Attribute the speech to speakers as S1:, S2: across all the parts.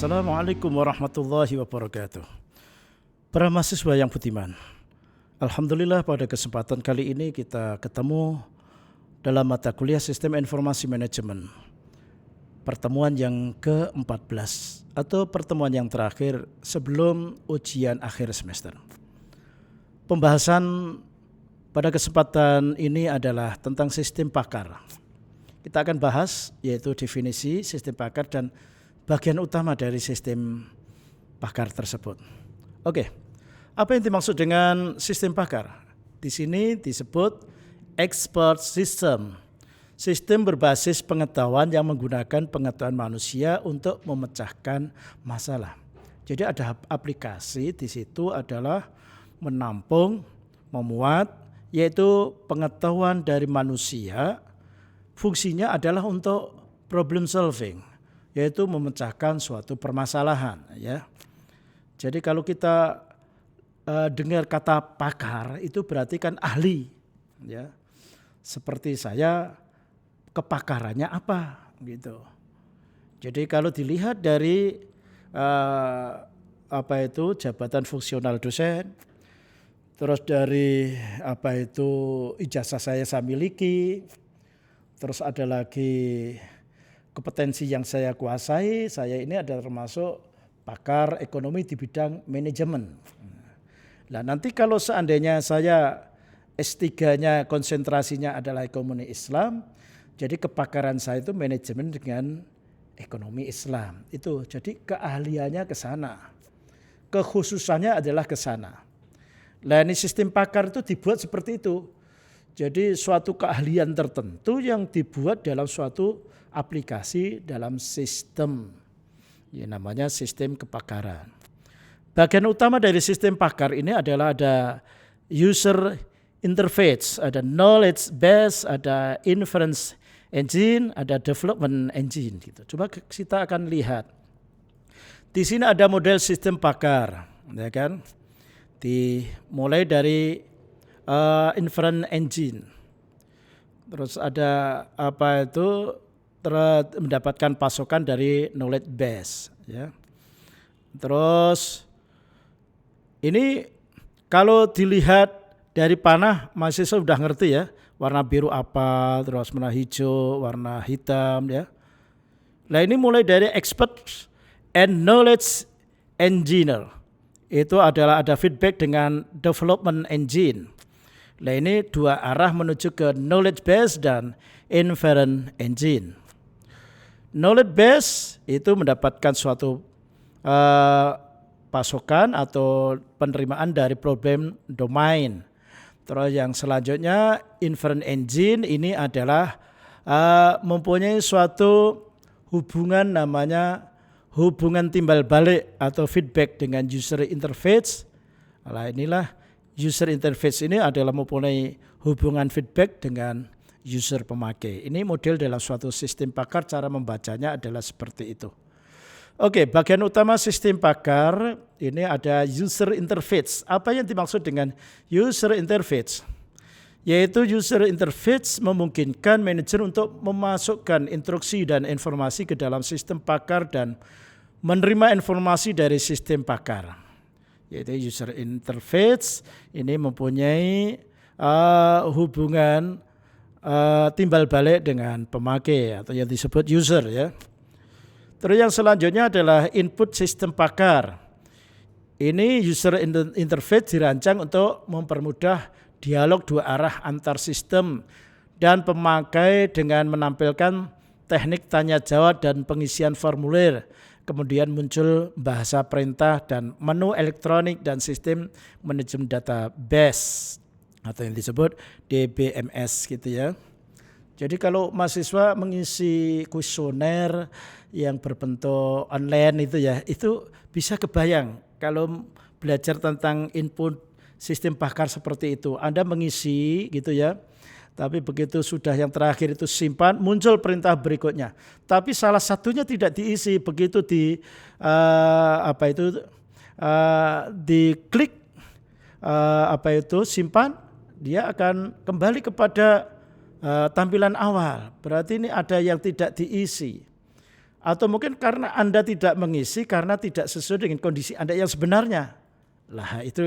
S1: Assalamualaikum warahmatullahi wabarakatuh. Para mahasiswa yang budiman, alhamdulillah pada kesempatan kali ini kita ketemu dalam mata kuliah Sistem Informasi Manajemen. Pertemuan yang ke-14 atau pertemuan yang terakhir sebelum ujian akhir semester. Pembahasan pada kesempatan ini adalah tentang sistem pakar. Kita akan bahas yaitu definisi sistem pakar dan bagian utama dari sistem pakar tersebut. Oke, apa yang dimaksud dengan sistem pakar? Di sini disebut expert system. Sistem berbasis pengetahuan yang menggunakan pengetahuan manusia untuk memecahkan masalah. Jadi ada aplikasi di situ adalah menampung, memuat, yaitu pengetahuan dari manusia. Fungsinya adalah untuk problem solving, yaitu memecahkan suatu permasalahan. Ya. Jadi kalau kita dengar kata pakar itu berarti kan ahli. Ya. Seperti saya, kepakarannya apa gitu. Jadi kalau dilihat dari jabatan fungsional dosen, terus dari ijazah saya miliki, terus ada lagi kompetensi yang saya kuasai, saya ini adalah termasuk pakar ekonomi di bidang manajemen. Nah nanti kalau seandainya saya S3-nya konsentrasinya adalah ekonomi Islam, jadi kepakaran saya itu manajemen dengan ekonomi Islam. Itu jadi keahliannya ke sana. Kekhususannya adalah ke sana. Nah ini sistem pakar itu dibuat seperti itu. Jadi suatu keahlian tertentu yang dibuat dalam suatu aplikasi dalam sistem. Ya, namanya sistem kepakaran. Bagian utama dari sistem pakar ini adalah ada user interface, ada knowledge base, ada inference engine, ada development engine gitu. Coba kita akan lihat. Di sini ada model sistem pakar, ya kan? Dimulai dari inference engine. Terus ada mendapatkan pasokan dari knowledge base, ya. Terus ini kalau dilihat dari panah mahasiswa sudah ngerti ya. Warna biru apa, terus warna hijau, warna hitam ya. Nah ini mulai dari expert and knowledge engineer. Itu adalah ada feedback dengan development engine. Nah ini dua arah menuju ke knowledge base dan inference engine. Knowledge base itu mendapatkan suatu pasokan atau penerimaan dari problem domain. Terus yang selanjutnya inference engine ini adalah mempunyai suatu hubungan namanya hubungan timbal balik atau feedback dengan user interface. Nah inilah user interface ini adalah mempunyai hubungan feedback dengan user pemakai. Ini model dalam suatu sistem pakar, cara membacanya adalah seperti itu. Oke, bagian utama sistem pakar ini ada user interface. Apa yang dimaksud dengan user interface? Yaitu user interface memungkinkan manajer untuk memasukkan instruksi dan informasi ke dalam sistem pakar dan menerima informasi dari sistem pakar. Yaitu user interface ini mempunyai hubungan timbal balik dengan pemakai atau yang disebut user ya. Terus yang selanjutnya adalah input sistem pakar. Ini user interface dirancang untuk mempermudah dialog dua arah antar sistem dan pemakai dengan menampilkan teknik tanya jawab dan pengisian formulir. Kemudian muncul bahasa perintah dan menu elektronik dan sistem manajemen database atau yang disebut DBMS gitu ya. Jadi kalau mahasiswa mengisi kuesioner yang berbentuk online itu ya, itu bisa kebayang kalau belajar tentang input sistem pakar seperti itu. Anda mengisi gitu ya, tapi begitu sudah yang terakhir itu simpan, muncul perintah berikutnya. Tapi salah satunya tidak diisi, begitu diklik simpan, dia akan kembali kepada tampilan awal. Berarti ini ada yang tidak diisi. Atau mungkin karena Anda tidak mengisi karena tidak sesuai dengan kondisi Anda yang sebenarnya. Lah itu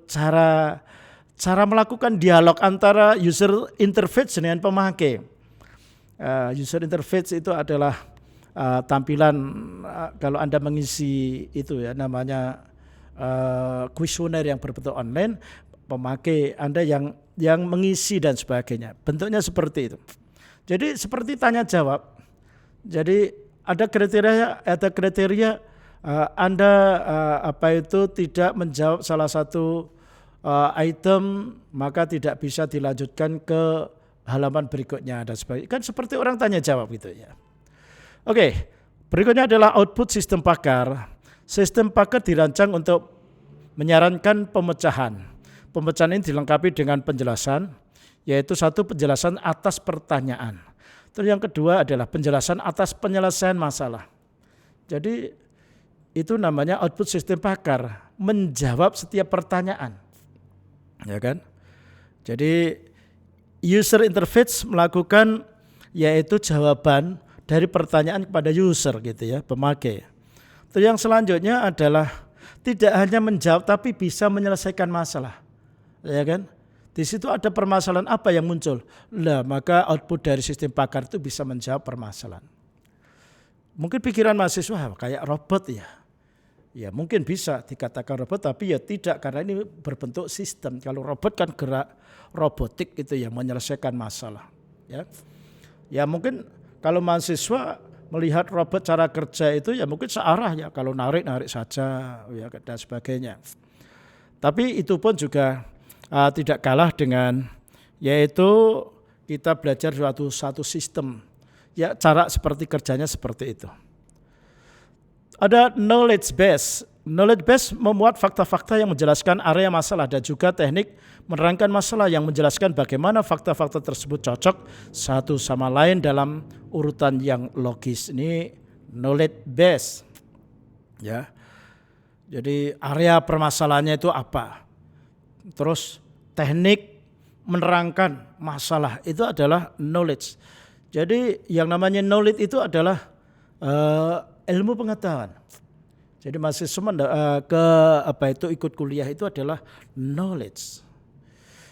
S1: cara melakukan dialog antara user interface dengan pemakai. User interface itu adalah tampilan kalau Anda mengisi itu ya namanya kuesioner yang berbentuk online, pemakai Anda yang mengisi dan sebagainya. Bentuknya seperti itu. Jadi seperti tanya jawab. Jadi ada kriteria Anda tidak menjawab salah satu item maka tidak bisa dilanjutkan ke halaman berikutnya dan sebagainya. Kan seperti orang tanya jawab gitu ya. Oke, berikutnya adalah output sistem pakar. Sistem pakar dirancang untuk menyarankan pemecahan. Pemecahan ini dilengkapi dengan penjelasan, yaitu satu penjelasan atas pertanyaan. Terus yang kedua adalah penjelasan atas penyelesaian masalah. Jadi itu namanya output sistem pakar, menjawab setiap pertanyaan. Ya kan? Jadi user interface melakukan yaitu jawaban dari pertanyaan kepada user gitu ya, pemakai. Terus yang selanjutnya adalah tidak hanya menjawab tapi bisa menyelesaikan masalah. Ya kan? Di situ ada permasalahan apa yang muncul. Lah, maka output dari sistem pakar itu bisa menjawab permasalahan. Mungkin pikiran mahasiswa kayak robot ya. Ya mungkin bisa dikatakan robot tapi ya tidak karena ini berbentuk sistem. Kalau robot kan gerak robotik itu yang menyelesaikan masalah. Ya mungkin kalau mahasiswa melihat robot cara kerja itu ya mungkin searah ya. Kalau narik saja ya dan sebagainya. Tapi itu pun juga tidak kalah dengan yaitu kita belajar satu sistem ya cara seperti kerjanya seperti itu. Ada knowledge base. Knowledge base memuat fakta-fakta yang menjelaskan area masalah dan juga teknik menerangkan masalah yang menjelaskan bagaimana fakta-fakta tersebut cocok satu sama lain dalam urutan yang logis. Ini knowledge base. Ya. Jadi area permasalahannya itu apa? Terus teknik menerangkan masalah itu adalah knowledge. Jadi yang namanya knowledge itu adalah ilmu pengetahuan. Jadi mahasiswa ikut kuliah itu adalah knowledge.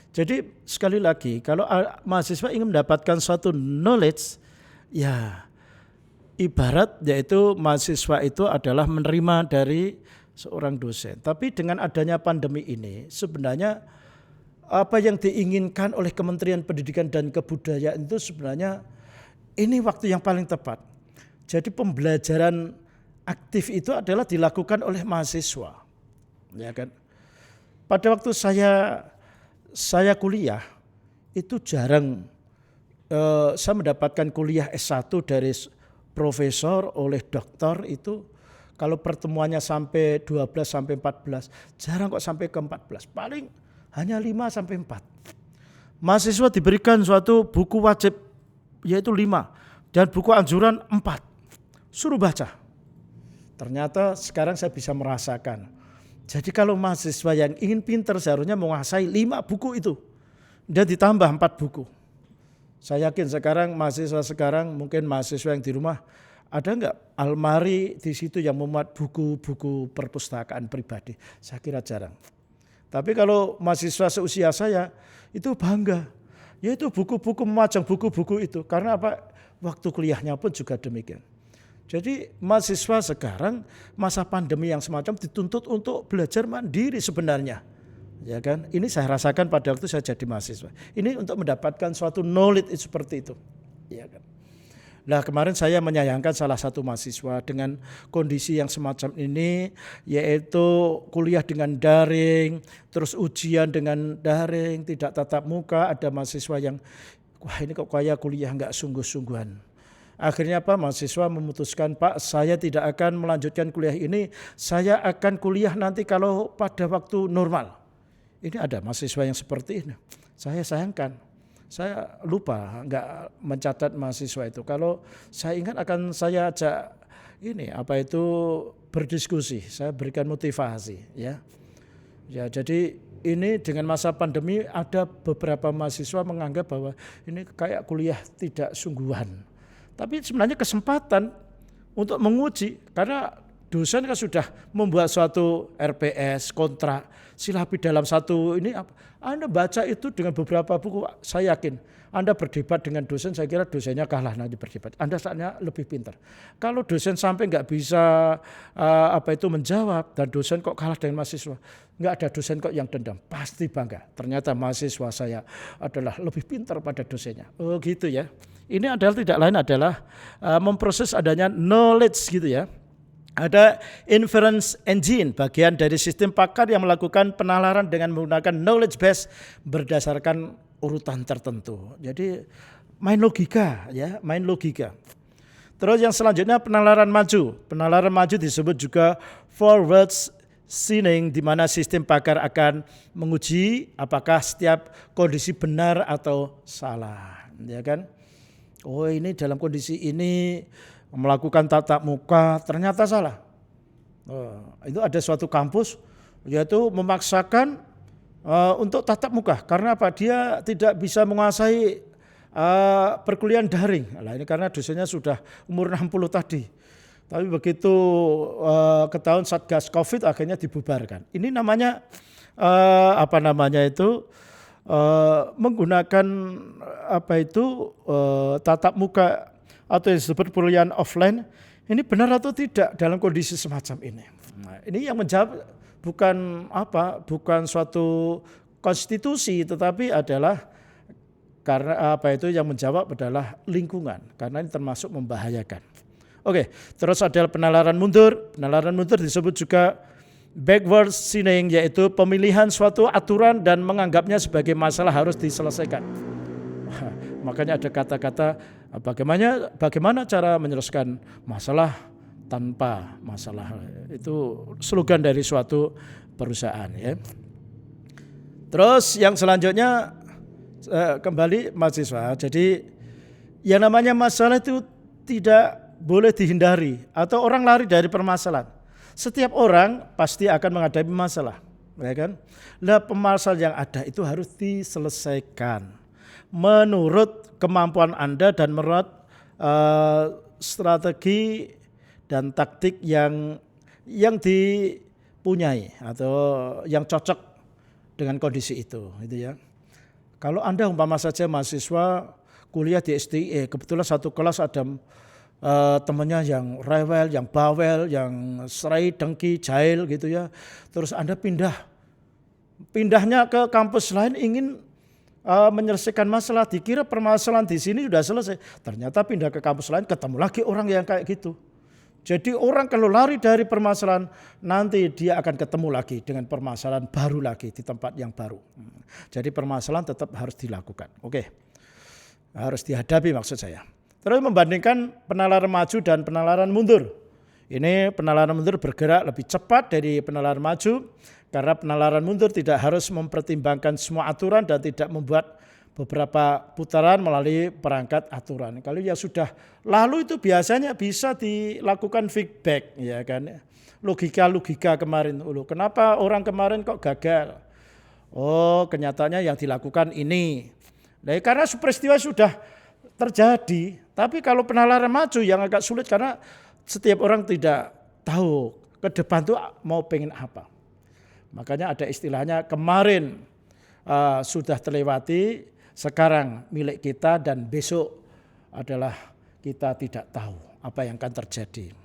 S1: Jadi sekali lagi kalau mahasiswa ingin mendapatkan suatu knowledge ya ibarat yaitu mahasiswa itu adalah menerima dari seorang dosen. Tapi dengan adanya pandemi ini sebenarnya apa yang diinginkan oleh Kementerian Pendidikan dan Kebudayaan itu sebenarnya ini waktu yang paling tepat. Jadi pembelajaran aktif itu adalah dilakukan oleh mahasiswa. Ya kan? Pada waktu saya kuliah itu jarang saya mendapatkan kuliah S1 dari profesor oleh doktor itu kalau pertemuannya sampai 12 sampai 14, jarang kok sampai ke 14. Paling hanya 5 sampai 4. Mahasiswa diberikan suatu buku wajib yaitu 5 dan buku anjuran 4. Suruh baca. Ternyata sekarang saya bisa merasakan. Jadi kalau mahasiswa yang ingin pintar seharusnya menguasai 5 buku itu dan ditambah 4 buku. Saya yakin sekarang mahasiswa mungkin mahasiswa yang di rumah ada enggak almari di situ yang memuat buku-buku perpustakaan pribadi? Saya kira jarang. Tapi kalau mahasiswa seusia saya itu bangga. Yaitu buku-buku memajang buku-buku itu. Karena apa? Waktu kuliahnya pun juga demikian. Jadi mahasiswa sekarang masa pandemi yang semacam dituntut untuk belajar mandiri sebenarnya. Ya kan? Ini saya rasakan pada waktu saya jadi mahasiswa. Ini untuk mendapatkan suatu knowledge seperti itu. Ya kan? Nah kemarin saya menyayangkan salah satu mahasiswa dengan kondisi yang semacam ini yaitu kuliah dengan daring, terus ujian dengan daring, tidak tatap muka, ada mahasiswa yang wah ini kok kayak kuliah enggak sungguh-sungguhan. Akhirnya apa mahasiswa memutuskan Pak saya tidak akan melanjutkan kuliah ini, saya akan kuliah nanti kalau pada waktu normal. Ini ada mahasiswa yang seperti ini, saya sayangkan. Saya lupa enggak mencatat mahasiswa itu. Kalau saya ingat akan saya ajak berdiskusi, saya berikan motivasi ya. Ya jadi ini dengan masa pandemi ada beberapa mahasiswa menganggap bahwa ini kayak kuliah tidak sungguhan. Tapi sebenarnya kesempatan untuk menguji, karena dosen kan sudah membuat suatu RPS, kontrak, silapi dalam satu ini. Anda baca itu dengan beberapa buku, saya yakin Anda berdebat dengan dosen, saya kira dosennya kalah nanti berdebat. Anda saatnya lebih pintar. Kalau dosen sampai nggak bisa menjawab, dan dosen kok kalah dengan mahasiswa, nggak ada dosen kok yang dendam, pasti bangga. Ternyata mahasiswa saya adalah lebih pintar pada dosennya. Oh gitu ya. Ini adalah tidak lain adalah memproses adanya knowledge gitu ya. Ada inference engine, bagian dari sistem pakar yang melakukan penalaran dengan menggunakan knowledge base berdasarkan urutan tertentu. Jadi main logika ya, main logika. Terus yang selanjutnya penalaran maju. Penalaran maju disebut juga forward scanning, di mana sistem pakar akan menguji apakah setiap kondisi benar atau salah, ya kan? Oh, ini dalam kondisi ini melakukan tatap muka ternyata salah. Itu ada suatu kampus yaitu memaksakan untuk tatap muka karena apa? Dia tidak bisa menguasai perkuliahan daring. Nah, ini karena dosennya sudah umur 60 tadi. Tapi begitu ketahuan Satgas Covid akhirnya dibubarkan. Ini namanya menggunakan tatap muka atau yang disebut perkuliahan offline, ini benar atau tidak dalam kondisi semacam ini. Nah, ini yang menjawab bukan suatu konstitusi, tetapi adalah karena yang menjawab adalah lingkungan, karena ini termasuk membahayakan. Oke, terus ada penalaran mundur. Penalaran mundur disebut juga backward scanning, yaitu pemilihan suatu aturan dan menganggapnya sebagai masalah harus diselesaikan. Makanya ada kata-kata bagaimana cara menyelesaikan masalah tanpa masalah. Itu slogan dari suatu perusahaan ya. Terus yang selanjutnya kembali mahasiswa. Jadi yang namanya masalah itu tidak boleh dihindari atau orang lari dari permasalahan. Setiap orang pasti akan menghadapi masalah, ya kan? Nah, permasalahan yang ada itu harus diselesaikan menurut kemampuan Anda dan menurut strategi dan taktik yang dipunyai atau yang cocok dengan kondisi itu, gitu ya. Kalau Anda umpama saja mahasiswa kuliah di STI, kebetulan satu kelas ada temannya yang rewel, yang bawel, yang serai, dengki, jahil gitu ya. Terus Anda pindahnya ke kampus lain ingin menyelesaikan masalah, dikira permasalahan di sini sudah selesai. Ternyata pindah ke kampus lain ketemu lagi orang yang kayak gitu. Jadi orang kalau lari dari permasalahan, nanti dia akan ketemu lagi dengan permasalahan baru lagi di tempat yang baru. Jadi permasalahan tetap harus dilakukan. Oke, harus dihadapi maksud saya. Terus membandingkan penalaran maju dan penalaran mundur. Ini penalaran mundur bergerak lebih cepat dari penalaran maju, karena penalaran mundur tidak harus mempertimbangkan semua aturan dan tidak membuat beberapa putaran melalui perangkat aturan. Kalau yang sudah lalu itu biasanya bisa dilakukan feedback, ya kan? Logika kemarin dulu. Kenapa orang kemarin kok gagal? Oh, kenyataannya yang dilakukan ini. Nah, karena peristiwa sudah terjadi. Tapi kalau penalaran maju yang agak sulit karena setiap orang tidak tahu ke depan tuh mau pengen apa. Makanya ada istilahnya kemarin sudah terlewati, sekarang milik kita, dan besok adalah kita tidak tahu apa yang akan terjadi.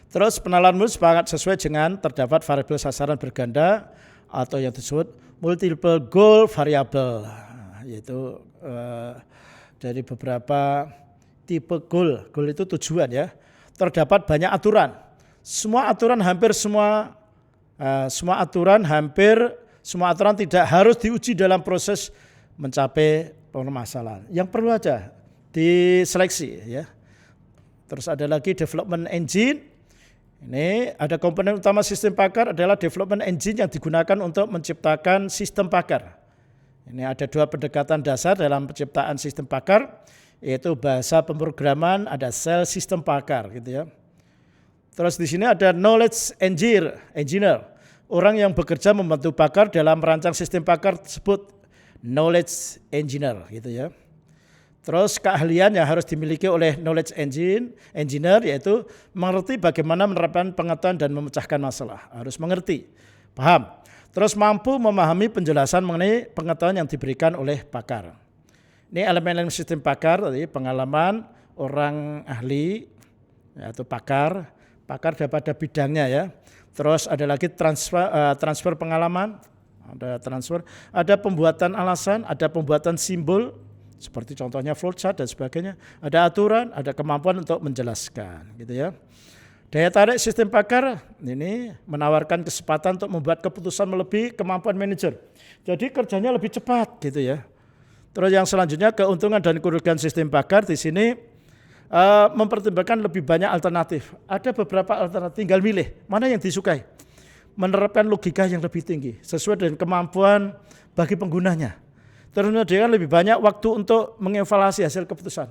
S1: Terus penalaran mundur sangat sesuai dengan terdapat variabel sasaran berganda atau yang disebut multiple goal variable, yaitu dari beberapa tipe goal. Goal itu tujuan ya. Terdapat banyak aturan. Semua aturan tidak harus diuji dalam proses mencapai permasalahan. Yang perlu aja diseleksi ya. Terus ada lagi development engine. Ini ada komponen utama sistem pakar adalah development engine yang digunakan untuk menciptakan sistem pakar. Ini ada dua pendekatan dasar dalam penciptaan sistem pakar, yaitu bahasa pemrograman, ada sel sistem pakar gitu ya. Terus di sini ada knowledge engineer, orang yang bekerja membantu pakar dalam merancang sistem pakar tersebut, knowledge engineer gitu ya. Terus keahlian yang harus dimiliki oleh knowledge engineer yaitu mengerti bagaimana menerapkan pengetahuan dan memecahkan masalah. Harus mengerti, paham. Terus mampu memahami penjelasan mengenai pengetahuan yang diberikan oleh pakar. Ini elemen-elemen sistem pakar, tadi pengalaman orang ahli atau pakar pada bidangnya ya. Terus ada lagi transfer pengalaman, ada pembuatan alasan, ada pembuatan simbol, seperti contohnya flowchart dan sebagainya. Ada aturan, ada kemampuan untuk menjelaskan, gitu ya. Daya tarik sistem pakar ini menawarkan kesempatan untuk membuat keputusan melebihi kemampuan manajer. Jadi kerjanya lebih cepat, gitu ya. Terus yang selanjutnya keuntungan dan kerugian sistem pakar di sini mempertimbangkan lebih banyak alternatif. Ada beberapa alternatif, tinggal milih mana yang disukai. Menerapkan logika yang lebih tinggi sesuai dengan kemampuan bagi penggunanya. Terus menyediakan lebih banyak waktu untuk mengevaluasi hasil keputusan.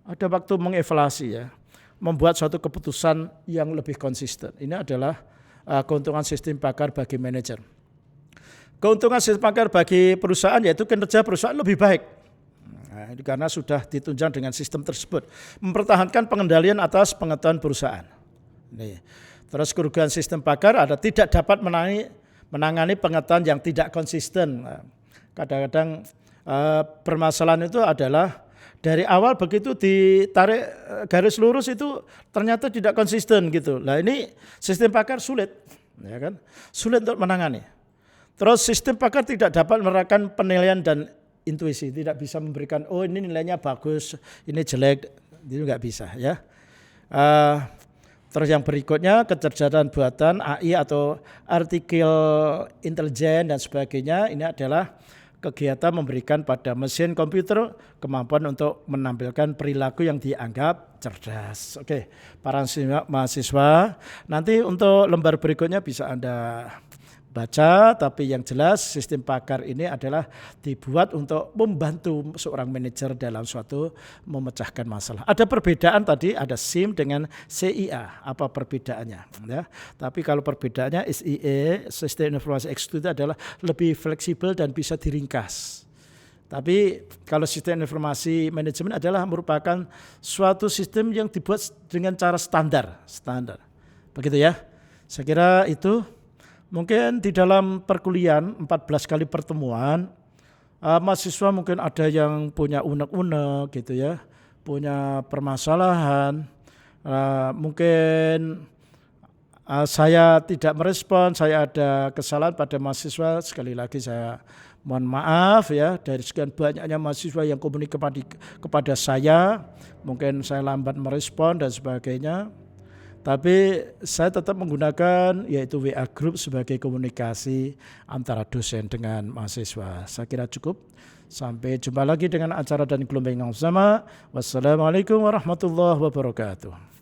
S1: Ada waktu mengevaluasi ya, membuat suatu keputusan yang lebih konsisten. Ini adalah keuntungan sistem pakar bagi manajer. Keuntungan sistem pakar bagi perusahaan yaitu kinerja perusahaan lebih baik. Nah, ini karena sudah ditunjang dengan sistem tersebut. Mempertahankan pengendalian atas pengetahuan perusahaan. Nih. Terus kerugian sistem pakar ada tidak dapat menangani pengetahuan yang tidak konsisten. Kadang-kadang permasalahan itu adalah dari awal begitu ditarik garis lurus itu ternyata tidak konsisten gitu. Nah ini sistem pakar sulit, ya kan? Sulit untuk menangani. Terus sistem pakar tidak dapat menerapkan penilaian dan intuisi, tidak bisa memberikan oh ini nilainya bagus, ini jelek, itu nggak bisa ya. Terus yang berikutnya kecerdasan buatan AI atau artificial intelligence dan sebagainya ini adalah kegiatan memberikan pada mesin komputer kemampuan untuk menampilkan perilaku yang dianggap cerdas. Oke, para mahasiswa, nanti untuk lembar berikutnya bisa Anda baca, tapi yang jelas sistem pakar ini adalah dibuat untuk membantu seorang manajer dalam suatu memecahkan masalah. Ada perbedaan tadi, ada SIM dengan CIA, apa perbedaannya? Ya. Tapi kalau perbedaannya SIE, Sistem Informasi Eksekutif itu adalah lebih fleksibel dan bisa diringkas. Tapi kalau sistem informasi manajemen adalah merupakan suatu sistem yang dibuat dengan cara standar. Begitu ya. Saya kira itu. Mungkin di dalam perkuliahan 14 kali pertemuan, mahasiswa mungkin ada yang punya unek-unek gitu ya, punya permasalahan, mungkin saya tidak merespon, saya ada kesalahan pada mahasiswa, sekali lagi saya mohon maaf ya, dari sekian banyaknya mahasiswa yang komunikasi kepada saya, mungkin saya lambat merespon dan sebagainya. Tapi saya tetap menggunakan yaitu WA Group sebagai komunikasi antara dosen dengan mahasiswa. Saya kira cukup. Sampai jumpa lagi dengan acara dan gelombang yang sama. Wassalamualaikum warahmatullahi wabarakatuh.